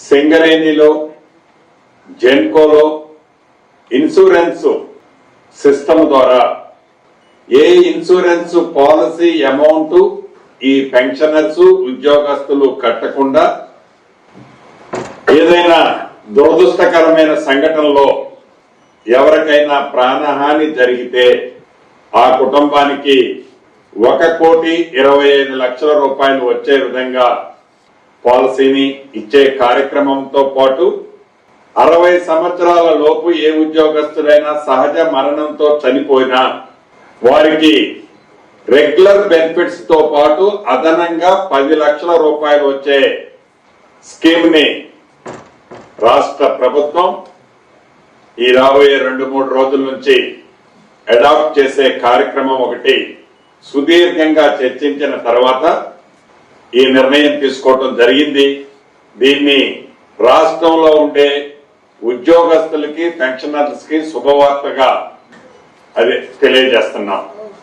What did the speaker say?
సింగరేణిలో, జెన్కోలో insurance system ద్వారా ఏ insurance policy amount ఈ పెన్షనర్స్ ఉద్యోగస్తులు కట్టకుండా ఏదైనా దురదృష్టకరమైన సంఘటనలో ఎవరికైనా ప్రాణహాని జరిగితే ఆ కుటుంబానికి 1,25,00,000 రూపాయలు వచ్చే విధంగా పాలసీని ఇచ్చే కార్యక్రమంతో పాటు 60 సంవత్సరాల లోపు ఏ ఉద్యోగస్తుడైనా సహజ మరణంతో చనిపోయినా వారికి రెగ్యులర్ బెనిఫిట్స్ తో పాటు అదనంగా 10 లక్షల రూపాయలు వచ్చే స్కీమ్ ని రాష్ట్ర ప్రభుత్వం ఈ రాబోయే 2-3 రోజుల నుంచి అడాప్ట్ చేసే కార్యక్రమం ఒకటి సుదీర్ఘంగా చర్చించిన తర్వాత ఈ నిర్ణయం తీసుకోవడం జరిగింది. దీన్ని రాష్ట్రంలో ఉండే ఉద్యోగస్తులకి, పెన్షనర్స్ కి శుభవార్తగా తెలియజేస్తున్నాం.